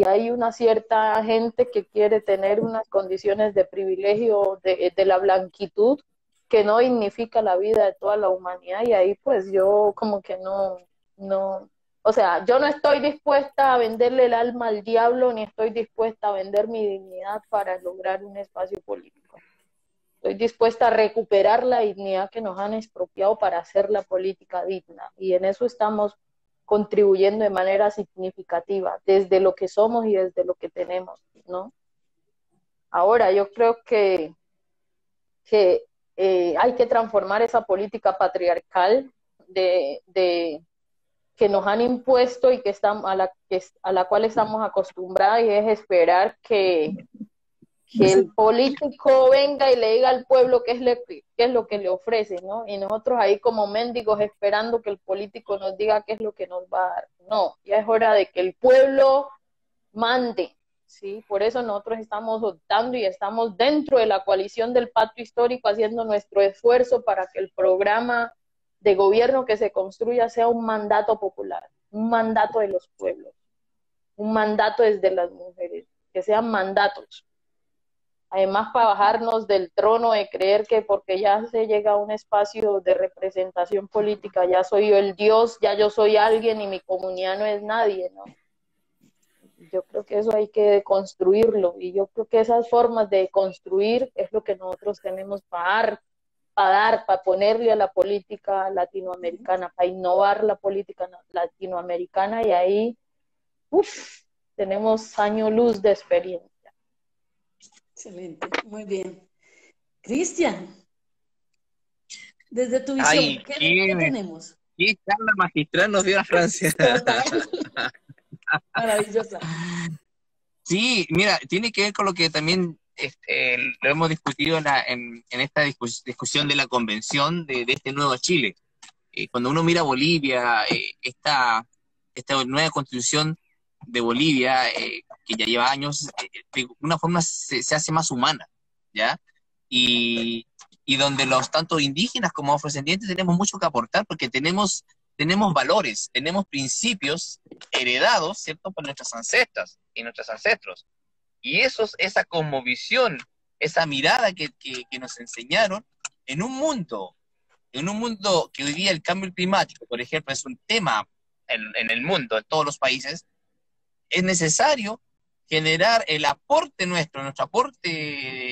hay una cierta gente que quiere tener unas condiciones de privilegio de la blanquitud que no dignifica la vida de toda la humanidad, y ahí pues yo como que no, o sea, yo no estoy dispuesta a venderle el alma al diablo, ni estoy dispuesta a vender mi dignidad para lograr un espacio político. Estoy dispuesta a recuperar la dignidad que nos han expropiado para hacer la política digna, y en eso estamos contribuyendo de manera significativa, desde lo que somos y desde lo que tenemos, ¿no? Ahora, yo creo que hay que transformar esa política patriarcal que nos han impuesto y a la cual estamos acostumbrados, y es esperar que el político venga y le diga al pueblo qué es lo que le ofrece, ¿no? Y nosotros ahí como mendigos esperando que el político nos diga qué es lo que nos va a dar. No, ya es hora de que el pueblo mande, ¿sí? Por eso nosotros estamos optando y estamos dentro de la coalición del pacto histórico haciendo nuestro esfuerzo para que el programa de gobierno que se construya sea un mandato popular, un mandato de los pueblos. un mandato desde las mujeres, que sean mandatos. Además, para bajarnos del trono de creer que porque ya se llega a un espacio de representación política, ya soy yo el Dios, ya yo soy alguien y mi comunidad no es nadie, ¿no? Yo creo que eso hay que construirlo, y yo creo que esas formas de construir es lo que nosotros tenemos para ponerle a la política latinoamericana, para innovar la política latinoamericana, y ahí tenemos año luz de experiencia. Excelente, muy bien. Cristian, desde tu visión, Ay, ¿qué tenemos? ¿Qué charla magistral nos dio a Francia? Total. Maravillosa. Sí, mira, tiene que ver con lo que también lo hemos discutido en esta discusión de la convención de este nuevo Chile. Cuando uno mira Bolivia, esta nueva constitución de Bolivia, que ya lleva años, de una forma se hace más humana, ¿ya? Y donde los tanto indígenas como afrodescendientes tenemos mucho que aportar, porque tenemos valores, tenemos principios heredados, ¿cierto?, por nuestras ancestras y nuestros ancestros. Y esa cosmovisión, esa mirada que nos enseñaron en un mundo que hoy día el cambio climático, por ejemplo, es un tema en el mundo, en todos los países, es necesario generar el aporte nuestro aporte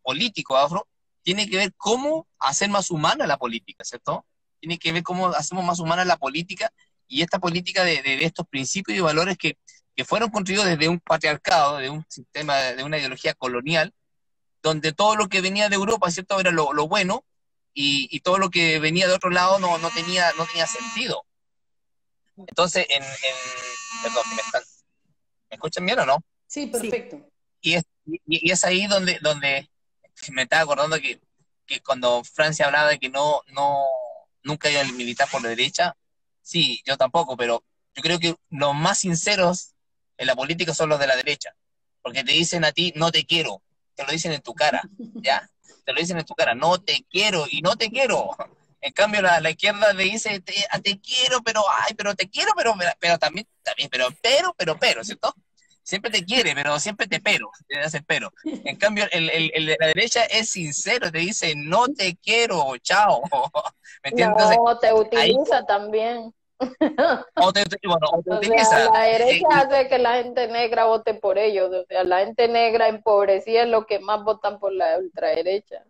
político afro, tiene que ver cómo hacer más humana la política, ¿cierto? Tiene que ver cómo hacemos más humana la política, y esta política de estos principios y valores que fueron construidos desde un patriarcado, de un sistema, de una ideología colonial, donde todo lo que venía de Europa, ¿cierto?, era lo bueno, y todo lo que venía de otro lado no tenía sentido. Entonces, perdón, ¿me escuchan bien o no? Sí, perfecto. Y es ahí donde me estaba acordando que cuando Francia hablaba de que nunca iba a militar por la derecha, sí, yo tampoco, pero yo creo que los más sinceros en la política son los de la derecha, porque te dicen a ti, no te quiero, te lo dicen en tu cara, ¿ya? Te lo dicen en tu cara, no te quiero y no te quiero. En cambio, la izquierda le dice, te quiero, pero te quiero, pero también, pero, ¿cierto? Siempre te quiere, pero siempre te hace pero. En cambio, el de la derecha es sincero, te dice, no te quiero, chao. ¿Me entiendes? No, te utiliza ahí también. O te utiliza. Sea, la derecha hace que la gente negra vote por ellos. O sea, la gente negra empobrecida es lo que más votan por la ultraderecha.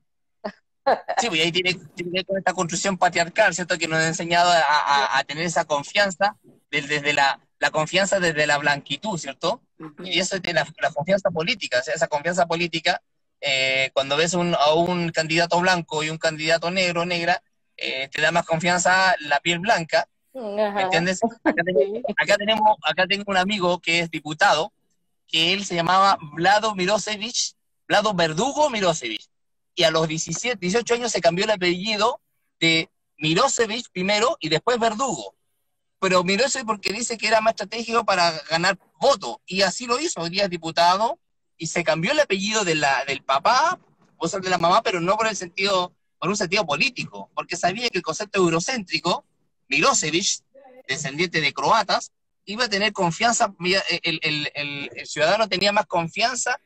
Sí, pues ahí tiene que ver con esta construcción patriarcal, ¿cierto? Que nos ha enseñado a tener esa confianza desde la confianza desde la blanquitud, ¿cierto? Y eso es de la confianza política, o sea, esa confianza política, cuando ves a un candidato blanco y un candidato negro o negra, te da más confianza la piel blanca, ¿me entiendes? Acá tengo un amigo que es diputado, que él se llamaba Vlado Verdugo Milosevic, y a los 18 años se cambió el apellido de Milosevic primero y después Verdugo. Pero Milosevic porque dice que era más estratégico para ganar votos, y así lo hizo. Hoy día es diputado y se cambió el apellido del papá, o sea, de la mamá, pero no por un sentido político, porque sabía que el concepto eurocéntrico, Milosevic, descendiente de croatas, iba a tener confianza, el ciudadano tenía más confianza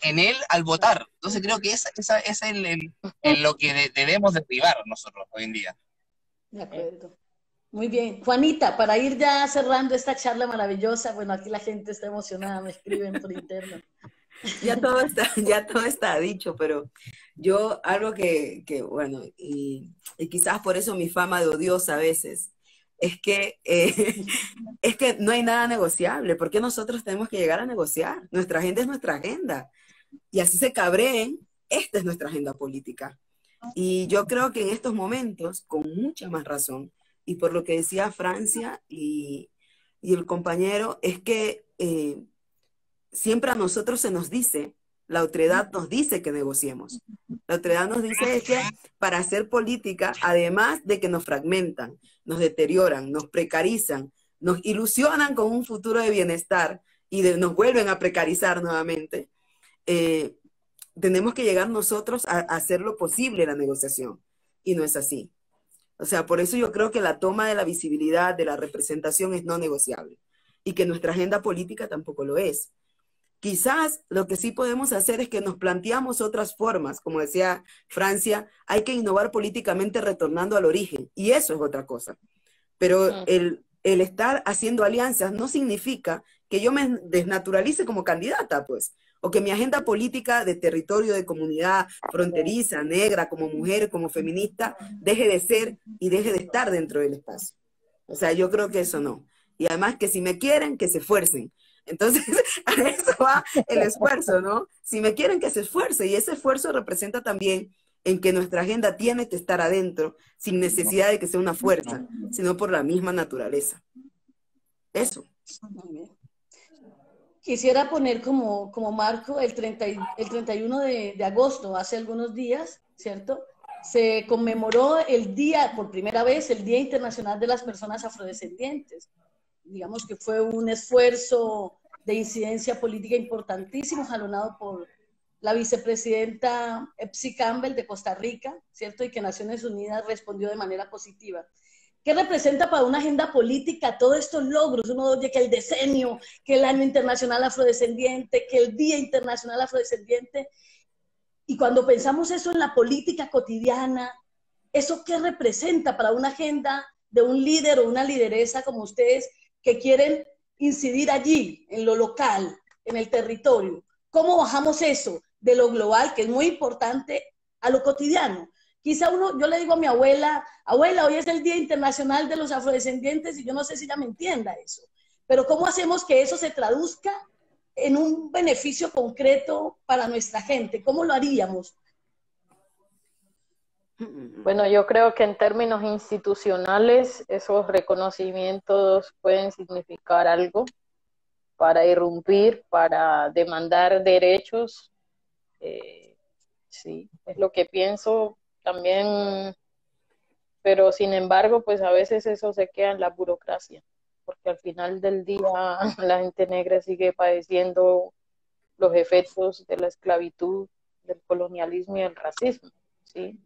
en él al votar. Entonces creo que esa es lo que debemos derribar nosotros hoy en día. De acuerdo. Muy bien. Juanita, para ir ya cerrando esta charla maravillosa, bueno, aquí la gente está emocionada, me escriben por interno. Ya todo está dicho, pero yo algo que bueno, y quizás por eso mi fama de odiosa a veces, es que no hay nada negociable. ¿Por qué nosotros tenemos que llegar a negociar? Nuestra agenda es nuestra agenda. Y así se cabreen, esta es nuestra agenda política. Y yo creo que en estos momentos, con mucha más razón, y por lo que decía Francia y el compañero, es que siempre a nosotros se nos dice, la otredad nos dice que negociemos. La otredad nos dice que para hacer política, además de que nos fragmentan, nos deterioran, nos precarizan, nos ilusionan con un futuro de bienestar y nos vuelven a precarizar nuevamente, tenemos que llegar nosotros a hacer lo posible la negociación. Y no es así. O sea, por eso yo creo que la toma de la visibilidad, de la representación es no negociable. y que nuestra agenda política tampoco lo es. Quizás lo que sí podemos hacer es que nos planteamos otras formas, como decía Francia, hay que innovar políticamente retornando al origen, y eso es otra cosa. Pero el estar haciendo alianzas no significa que yo me desnaturalice como candidata, pues, o que mi agenda política de territorio, de comunidad fronteriza, negra, como mujer, como feminista, deje de ser y deje de estar dentro del espacio. O sea, yo creo que eso no. Y además que si me quieren, que se esfuercen. Entonces, a eso va el esfuerzo, ¿no? Si me quieren, que se esfuerce. Y ese esfuerzo representa también en que nuestra agenda tiene que estar adentro, sin necesidad de que sea una fuerza, sino por la misma naturaleza. Eso. Quisiera poner como marco el 31 de agosto, hace algunos días, ¿cierto? Se conmemoró el día, por primera vez, el Día Internacional de las Personas Afrodescendientes. Digamos que fue un esfuerzo de incidencia política importantísimo, jalonado por la vicepresidenta Epsi Campbell de Costa Rica, ¿cierto? Y que Naciones Unidas respondió de manera positiva. ¿Qué representa para una agenda política todos estos logros? Uno oye que el decenio, que el Año Internacional Afrodescendiente, que el Día Internacional Afrodescendiente. Y cuando pensamos eso en la política cotidiana, ¿eso qué representa para una agenda de un líder o una lideresa como ustedes que quieren incidir allí, en lo local, en el territorio? ¿Cómo bajamos eso de lo global, que es muy importante, a lo cotidiano? Quizá yo le digo a mi abuela, abuela, hoy es el Día Internacional de los Afrodescendientes, y yo no sé si ella me entienda eso. Pero ¿cómo hacemos que eso se traduzca en un beneficio concreto para nuestra gente? ¿Cómo lo haríamos? Bueno, yo creo que en términos institucionales esos reconocimientos pueden significar algo para irrumpir, para demandar derechos. Sí, es lo que pienso también, pero sin embargo, pues a veces eso se queda en la burocracia, porque al final del día la gente negra sigue padeciendo los efectos de la esclavitud, del colonialismo y el racismo, ¿sí?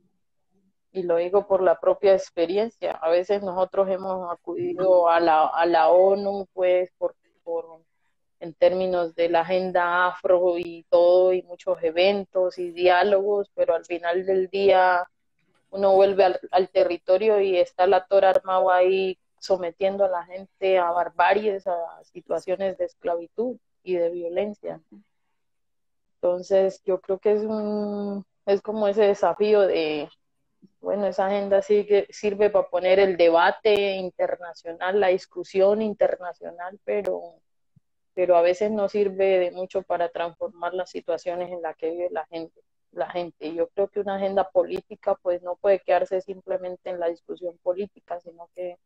Y lo digo por la propia experiencia. A veces nosotros hemos acudido a la ONU, pues, en términos de la agenda afro y todo, y muchos eventos y diálogos, pero al final del día uno vuelve al territorio y está el actor armado ahí sometiendo a la gente a barbaries, a situaciones de esclavitud y de violencia. Entonces yo creo que es como ese desafío de, bueno, esa agenda sirve para poner el debate internacional, la discusión internacional, pero a veces no sirve de mucho para transformar las situaciones en las que vive la gente. Y yo creo que una agenda política pues no puede quedarse simplemente en la discusión política, sino que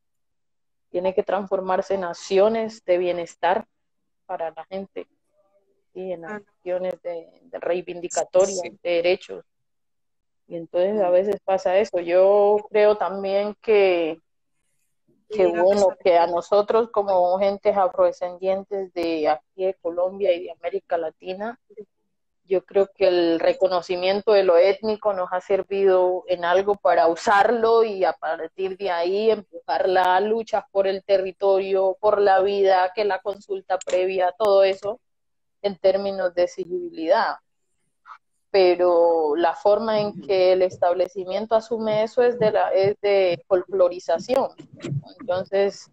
tiene que transformarse en acciones de bienestar para la gente y en acciones de reivindicatorias, sí, de derechos. Y entonces a veces pasa eso. Yo creo también que bueno, que a nosotros como gentes afrodescendientes de aquí de Colombia y de América Latina, yo creo que el reconocimiento de lo étnico nos ha servido en algo para usarlo y a partir de ahí empujar la lucha por el territorio, por la vida, que la consulta previa, todo eso en términos de exigibilidad. Pero la forma en que el establecimiento asume eso es de folclorización. Entonces,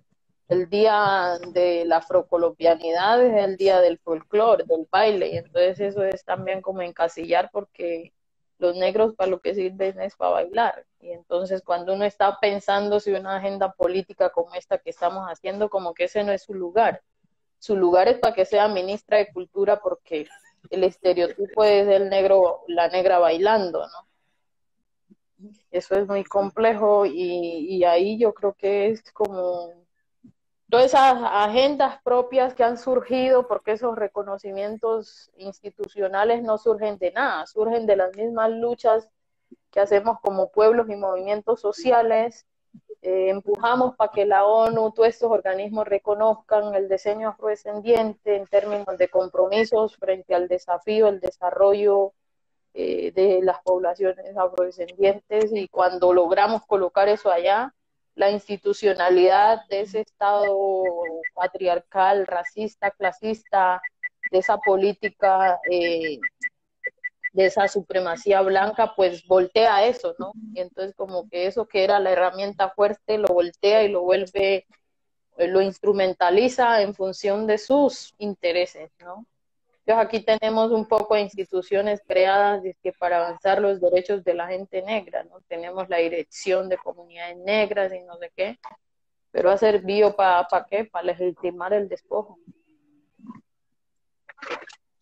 el día de la afrocolombianidad es el día del folclore, del baile, y entonces eso es también como encasillar, porque los negros para lo que sirven es para bailar. Y entonces cuando uno está pensando si una agenda política como esta que estamos haciendo, como que ese no es su lugar. Su lugar es para que sea ministra de Cultura, porque el estereotipo es el negro, la negra bailando, ¿no? Eso es muy complejo y ahí yo creo que es como todas esas agendas propias que han surgido, porque esos reconocimientos institucionales no surgen de nada, surgen de las mismas luchas que hacemos como pueblos y movimientos sociales. Empujamos para que la ONU, todos estos organismos reconozcan el diseño afrodescendiente en términos de compromisos frente al desafío, el desarrollo de las poblaciones afrodescendientes, y cuando logramos colocar eso allá, la institucionalidad de ese Estado patriarcal, racista, clasista, de esa política, de esa supremacía blanca, pues voltea eso, ¿no? Y entonces como que eso que era la herramienta fuerte lo voltea y lo vuelve, lo instrumentaliza en función de sus intereses, ¿no? Entonces aquí tenemos un poco de instituciones creadas que para avanzar los derechos de la gente negra, ¿no? Tenemos la dirección de comunidades negras y no sé qué, pero ha servido para qué, para legitimar el despojo.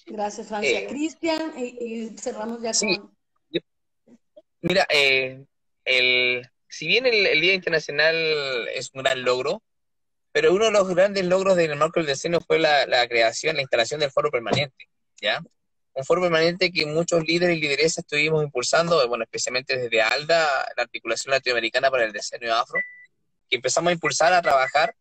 Gracias, Francia. Cristian, y cerramos ya Sí, con... mira, si bien el Día Internacional es un gran logro, pero uno de los grandes logros del marco del decenio fue la creación, la instalación del foro permanente, ¿ya? Un foro permanente que muchos líderes y lideresas estuvimos impulsando, bueno, especialmente desde ALDA, la Articulación Latinoamericana para el Decenio Afro, que empezamos a impulsar, a trabajar,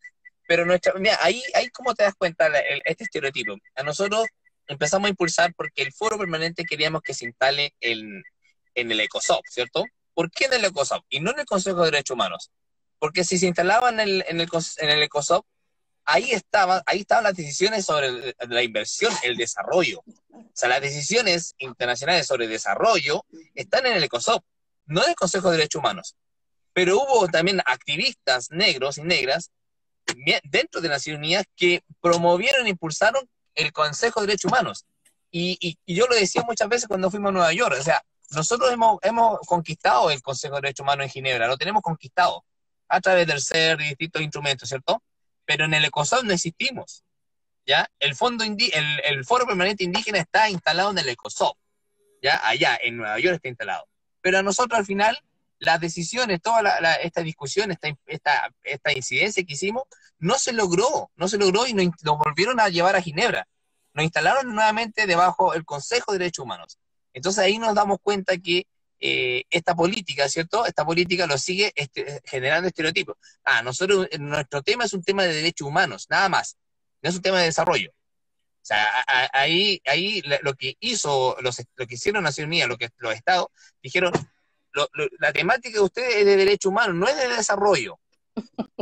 pero mira, ahí cómo te das cuenta este estereotipo. A nosotros empezamos a impulsar porque el foro permanente queríamos que se instale en el ECOSOC, ¿cierto? ¿Por qué en el ECOSOC? Y no en el Consejo de Derechos Humanos. Porque si se instalaba en el ECOSOC, ahí estaban las decisiones sobre la inversión, el desarrollo. O sea, las decisiones internacionales sobre desarrollo están en el ECOSOC, no en el Consejo de Derechos Humanos. Pero hubo también activistas negros y negras dentro de Naciones Unidas que promovieron e impulsaron el Consejo de Derechos Humanos. Y yo lo decía muchas veces cuando fuimos a Nueva York, o sea, nosotros hemos conquistado el Consejo de Derechos Humanos en Ginebra, lo tenemos conquistado a través del CER y distintos instrumentos, ¿cierto? Pero en el ECOSOC no existimos, ¿ya? El Foro Permanente Indígena está instalado en el ECOSOC, ¿ya? Allá, en Nueva York está instalado. Pero a nosotros al final, las decisiones, toda esta discusión, esta incidencia que hicimos, no se logró y nos volvieron a llevar a Ginebra. Nos instalaron nuevamente debajo del Consejo de Derechos Humanos. Entonces ahí nos damos cuenta que esta política, ¿cierto? Esta política lo sigue generando estereotipos. Nuestro tema es un tema de derechos humanos, nada más. No es un tema de desarrollo. O sea, ahí lo que hicieron Naciones Unidas, lo que los estados, dijeron, la temática de ustedes es de derechos humanos, no es de desarrollo.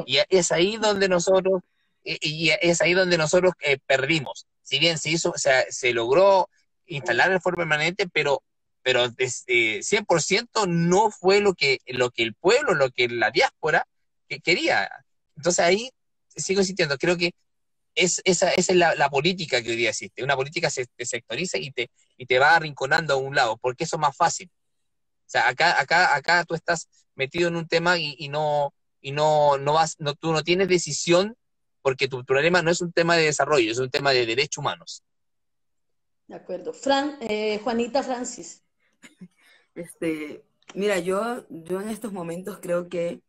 Y es ahí donde nosotros, perdimos. Si bien se logró instalar el foro permanente, pero 100% no fue lo que el pueblo, lo que la diáspora quería. Entonces ahí sigo insistiendo, creo que esa es la política que hoy día existe. Una política te sectoriza y te va arrinconando a un lado, porque eso es más fácil. O sea, acá tú estás metido en un tema y tú no tienes decisión, porque tu problema no es un tema de desarrollo, es un tema de derechos humanos. De acuerdo. Juanita Francis. Mira, yo en estos momentos creo que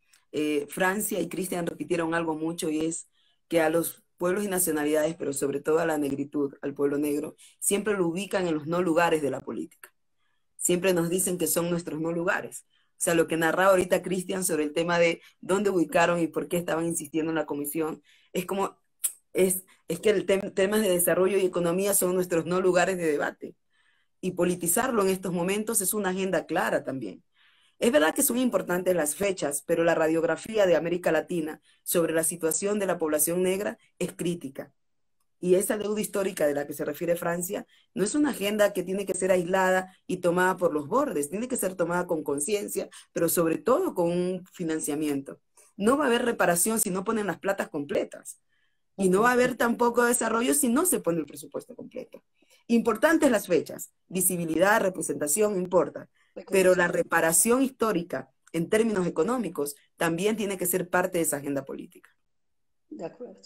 Francia y Cristian repitieron algo mucho, y es que a los pueblos y nacionalidades, pero sobre todo a la negritud, al pueblo negro, siempre lo ubican en los no lugares de la política. Siempre nos dicen que son nuestros no lugares. O sea, lo que narraba ahorita Cristian sobre el tema de dónde ubicaron y por qué estaban insistiendo en la comisión, es que el temas de desarrollo y economía son nuestros no lugares de debate. Y politizarlo en estos momentos es una agenda clara también. Es verdad que son importantes las fechas, pero la radiografía de América Latina sobre la situación de la población negra es crítica. Y esa deuda histórica de la que se refiere Francia no es una agenda que tiene que ser aislada y tomada por los bordes, tiene que ser tomada con conciencia, pero sobre todo con un financiamiento. No va a haber reparación si no ponen las platas completas. Y no va a haber tampoco desarrollo si no se pone el presupuesto completo. Importantes las fechas, visibilidad, representación, importa. Pero la reparación histórica en términos económicos también tiene que ser parte de esa agenda política. De acuerdo.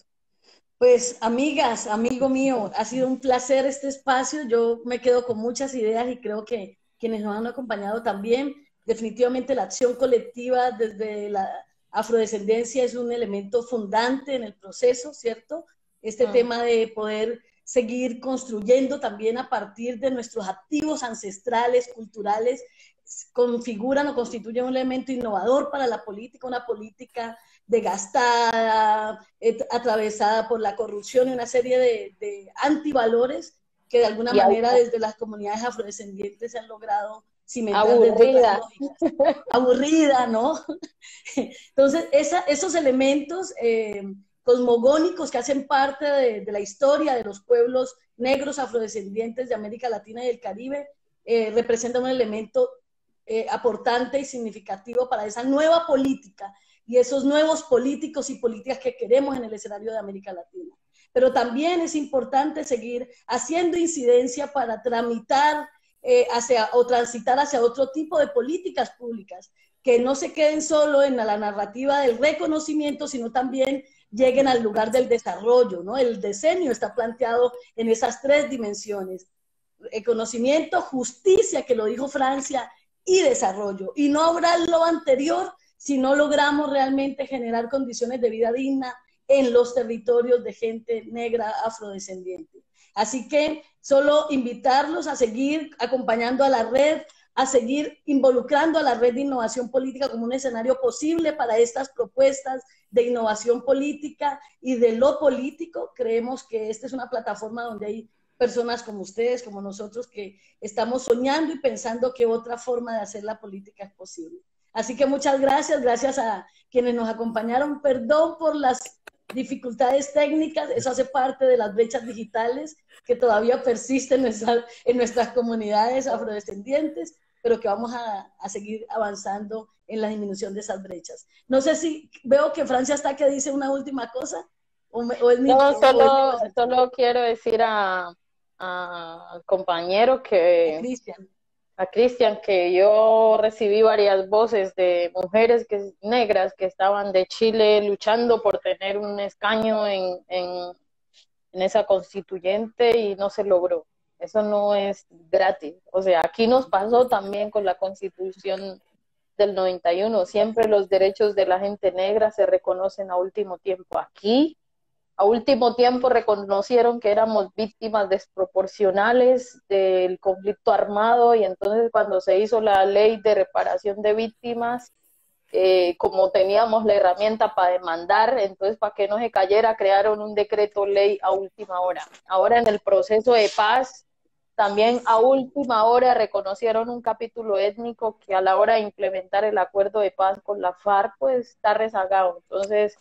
Pues amigas, amigo mío, ha sido un placer este espacio. Yo me quedo con muchas ideas y creo que quienes nos han acompañado también. Definitivamente la acción colectiva desde la afrodescendencia es un elemento fundante en el proceso, ¿cierto? Este tema de poder seguir construyendo también a partir de nuestros activos ancestrales, culturales, configuran o constituyen un elemento innovador para la política, una política desgastada, atravesada por la corrupción y una serie de antivalores que de alguna manera desde las comunidades afrodescendientes se han logrado cimentar dentro de otras Aburrida. lógicas. Aburrida, ¿no? Entonces, esos elementos cosmogónicos que hacen parte de la historia de los pueblos negros afrodescendientes de América Latina y del Caribe representan un elemento aportante y significativo para esa nueva política y esos nuevos políticos y políticas que queremos en el escenario de América Latina. Pero también es importante seguir haciendo incidencia para tramitar o transitar hacia otro tipo de políticas públicas que no se queden solo en la narrativa del reconocimiento, sino también lleguen al lugar del desarrollo, ¿no? El decenio está planteado en esas tres dimensiones: reconocimiento, justicia, que lo dijo Francia, y desarrollo. Y no habrá lo anterior si no logramos realmente generar condiciones de vida digna en los territorios de gente negra afrodescendiente. Así que solo invitarlos a seguir acompañando a la red, a seguir involucrando a la red de innovación política como un escenario posible para estas propuestas de innovación política y de lo político. Creemos que esta es una plataforma donde hay personas como ustedes, como nosotros, que estamos soñando y pensando que otra forma de hacer la política es posible. Así que muchas gracias, gracias a quienes nos acompañaron. Perdón por las dificultades técnicas, eso hace parte de las brechas digitales que todavía persisten en nuestras comunidades afrodescendientes, pero que vamos a seguir avanzando en la disminución de esas brechas. No sé si veo que Francia está que dice una última cosa, o es mi... No, solo quiero decir al compañero a Cristian, que yo recibí varias voces de mujeres negras que estaban de Chile luchando por tener un escaño en esa constituyente y no se logró. Eso no es gratis. O sea, aquí nos pasó también con la Constitución del 91. Siempre los derechos de la gente negra se reconocen a último tiempo. Aquí, a último tiempo, reconocieron que éramos víctimas desproporcionales del conflicto armado, y entonces cuando se hizo la ley de reparación de víctimas, como teníamos la herramienta para demandar, entonces para que no se cayera, crearon un decreto ley a última hora. Ahora en el proceso de paz, también a última hora reconocieron un capítulo étnico que a la hora de implementar el acuerdo de paz con la FARC, pues está rezagado. Entonces,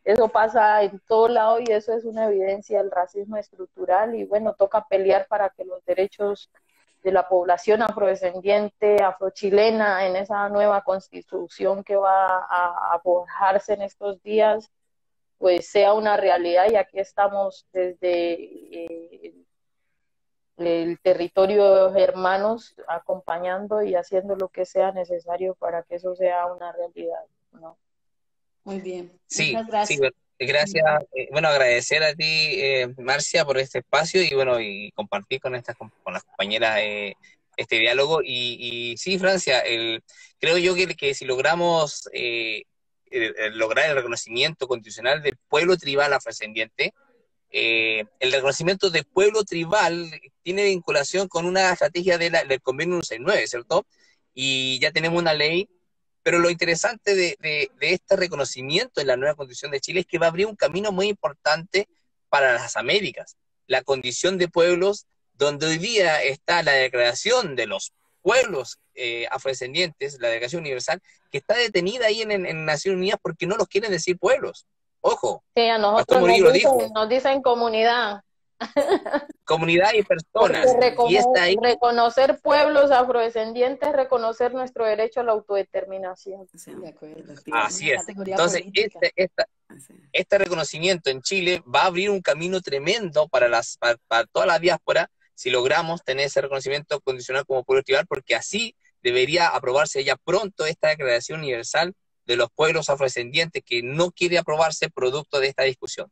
eso pasa en todo lado y eso es una evidencia del racismo estructural, y bueno, toca pelear para que los derechos de la población afrodescendiente, afrochilena, en esa nueva constitución que va a forjarse en estos días, pues sea una realidad. Y aquí estamos desde el territorio de hermanos acompañando y haciendo lo que sea necesario para que eso sea una realidad, ¿no? Muy bien, sí, muchas gracias. Sí, gracias. Bueno, agradecer a ti, Marcia, por este espacio y bueno, y compartir con con las compañeras este diálogo. Y sí, Francia, creo yo que si logramos lograr el reconocimiento constitucional del pueblo tribal afrodescendiente, el reconocimiento del pueblo tribal tiene vinculación con una estrategia del Convenio 169, ¿cierto? Y ya tenemos una ley. Pero lo interesante de este reconocimiento en la nueva Constitución de Chile es que va a abrir un camino muy importante para las Américas. La condición de pueblos, donde hoy día está la declaración de los pueblos afrodescendientes, la Declaración Universal, que está detenida ahí en Naciones Unidas porque no los quieren decir pueblos. Ojo, sí, a nosotros nos dicen comunidad. Comunidad y personas. Y está ahí. Reconocer pueblos afrodescendientes, reconocer nuestro derecho a la autodeterminación. De acuerdo. Así es. Entonces, este reconocimiento en Chile va a abrir un camino tremendo para toda la diáspora si logramos tener ese reconocimiento condicional como pueblo tribal, porque así debería aprobarse ya pronto esta Declaración Universal de los pueblos afrodescendientes, que no quiere aprobarse producto de esta discusión.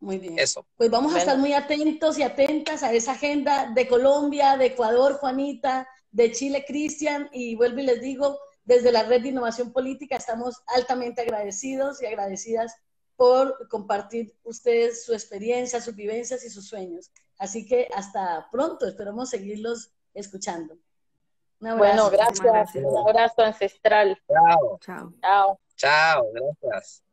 Muy bien. Eso. Pues vamos a estar muy atentos y atentas a esa agenda de Colombia, de Ecuador, Juanita, de Chile, Cristian, y vuelvo y les digo, desde la Red de Innovación Política estamos altamente agradecidos y agradecidas por compartir ustedes su experiencia, sus vivencias y sus sueños. Así que hasta pronto, esperamos seguirlos escuchando. Un abrazo. Bueno, gracias. Un abrazo ancestral. Chao. Chao. Chao. Chao, gracias.